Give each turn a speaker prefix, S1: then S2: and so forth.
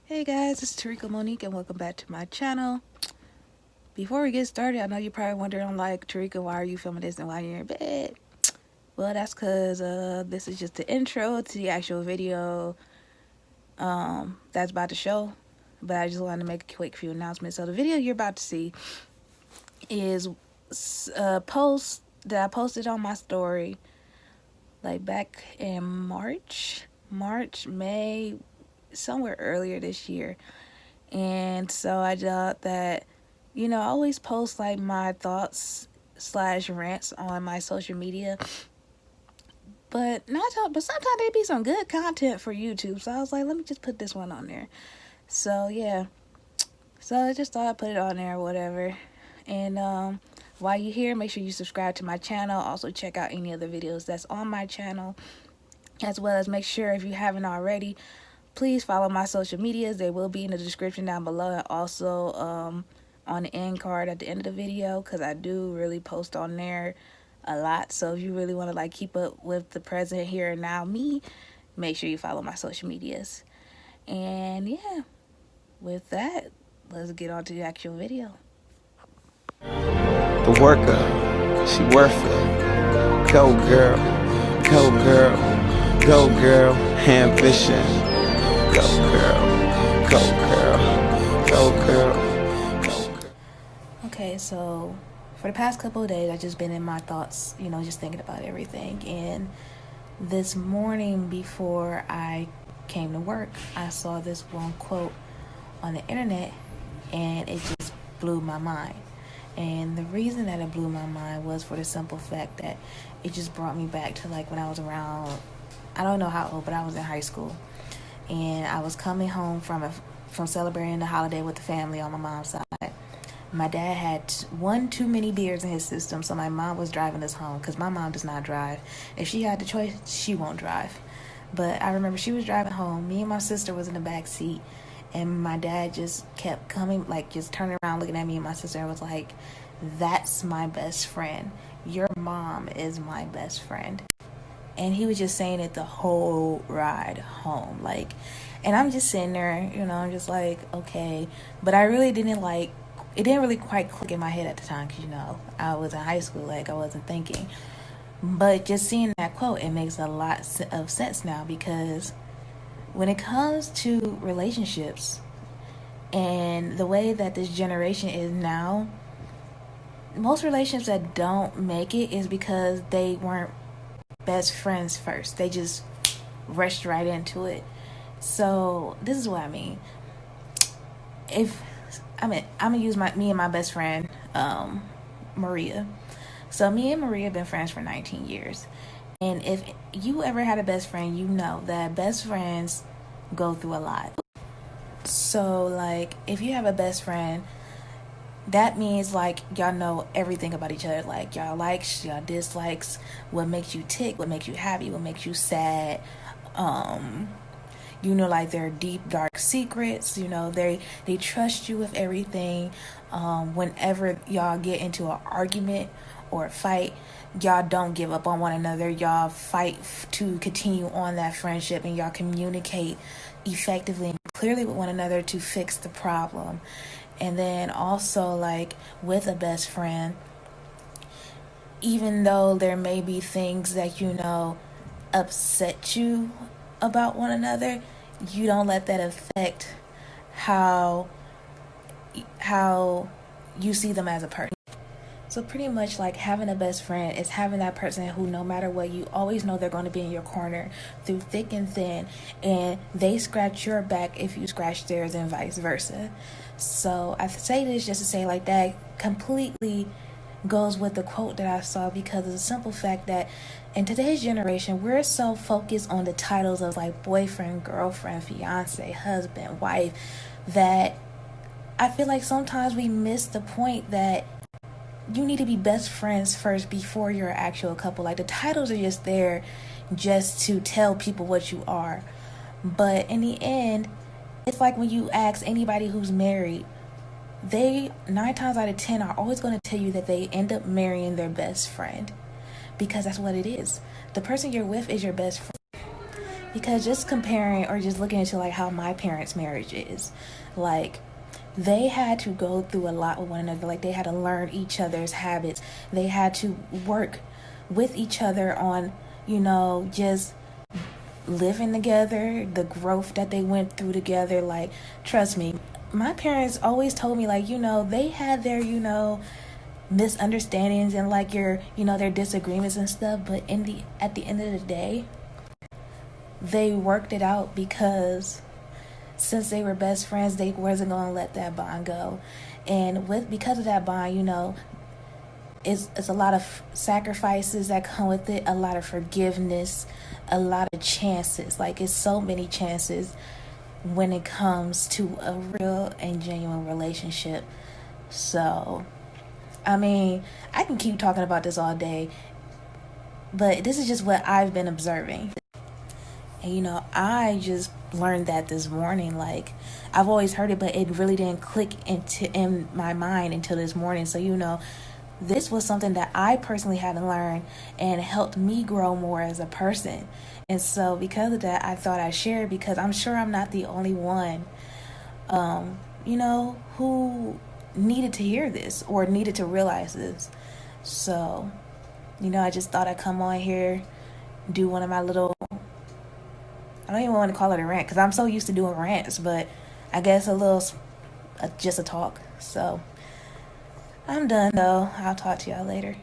S1: Hey guys, it's Tarika Monique and welcome back to my channel. Before we get started, I know you're probably wondering like, Tarika, why are you filming this and why you're in bed? Well, that's because this is just the intro to the actual video that's about to show. But I just wanted to make a quick few announcements. So the video you're about to see is a post that I posted on my story like back in March, May, somewhere earlier this year. And so I thought that, I always post like my thoughts slash rants on my social media. But sometimes they be some good content for YouTube. So I was like, let me just put this one on there. So yeah. So I just thought I'd put it on there or whatever. And while you're here, make sure you subscribe to my channel. Also check out any other videos that's on my channel. As well as make sure, if you haven't already, please follow my social medias. They will be in the description down below, and also on the end card at the end of the video, because I do really post on there a lot. So if you really want to like keep up with the present here and now me, make sure you follow my social medias. And yeah, with that, let's get on to the actual video.
S2: The worker, she worth it. Go girl, go girl, go girl, ambition. Go girl, go girl, go girl, go girl.
S1: Okay, so for the past couple of days, I've just been in my thoughts, just thinking about everything. And this morning before I came to work, I saw this one quote on the internet and it just blew my mind. And the reason that it blew my mind was for the simple fact that it just brought me back to like when I was around, I don't know how old, but I was in high school. And I was coming home from celebrating the holiday with the family on my mom's side. My dad had one too many beers in his system, so my mom was driving us home because my mom does not drive. If she had the choice, she won't drive. But I remember she was driving home. Me and my sister was in the back seat, and my dad just kept coming, like just turning around, looking at me and my sister, and was like, "That's my best friend. Your mom is my best friend." And he was just saying it the whole ride home, like, and I'm just sitting there, I'm just like, okay, but I really didn't like. It didn't really quite click in my head at the time because, I was in high school, like I wasn't thinking. But just seeing that quote, it makes a lot of sense now, because when it comes to relationships and the way that this generation is now, most relationships that don't make it is because they weren't best friends first. They just rushed right into it. So this is what I mean. I'm gonna use me and my best friend, Maria. So me and Maria have been friends for 19 years. And if you ever had a best friend, you know that best friends go through a lot. So like if you have a best friend, that means like y'all know everything about each other, like y'all likes, y'all dislikes, what makes you tick, what makes you happy, what makes you sad. Like their deep dark secrets. They trust you with everything. Whenever y'all get into an argument or a fight, y'all don't give up on one another. Y'all fight to continue on that friendship, and y'all communicate effectively and clearly with one another to fix the problem. And then also, like with a best friend, even though there may be things that upset you about one another, you don't let that affect how you see them as a person. So pretty much like having a best friend is having that person who, no matter what, you always know they're going to be in your corner through thick and thin, and they scratch your back if you scratch theirs, and vice versa. So I say this just to say like that completely goes with the quote that I saw, because of the simple fact that in today's generation, we're so focused on the titles of like boyfriend, girlfriend, fiance, husband, wife, that I feel like sometimes we miss the point that you need to be best friends first before you're an actual couple. Like the titles are just there just to tell people what you are. But in the end, it's like when you ask anybody who's married, they 9 times out of 10 are always going to tell you that they end up marrying their best friend, because that's what it is. The person you're with is your best friend. because just comparing or just looking into like how my parents' marriage is, like they had to go through a lot with one another. Like they had to learn each other's habits. They had to work with each other on, just living together, the growth that they went through together. Like, trust me, my parents always told me, like, they had their, misunderstandings and like their disagreements and stuff, but at the end of the day, they worked it out because since they were best friends, they wasn't going to let that bond go. And because of that bond, it's a lot of sacrifices that come with it, a lot of forgiveness, a lot of chances. Like, it's so many chances when it comes to a real and genuine relationship. So, I mean, I can keep talking about this all day, but this is just what I've been observing. And, I just learned that this morning. Like, I've always heard it, but it really didn't click in my mind until this morning. So, this was something that I personally had to learn and helped me grow more as a person. And so because of that, I thought I'd share it because I'm sure I'm not the only one, who needed to hear this or needed to realize this. So, I just thought I'd come on here, do one of my little, I don't even want to call it a rant because I'm so used to doing rants, but I guess just a talk. So I'm done though. I'll talk to y'all later.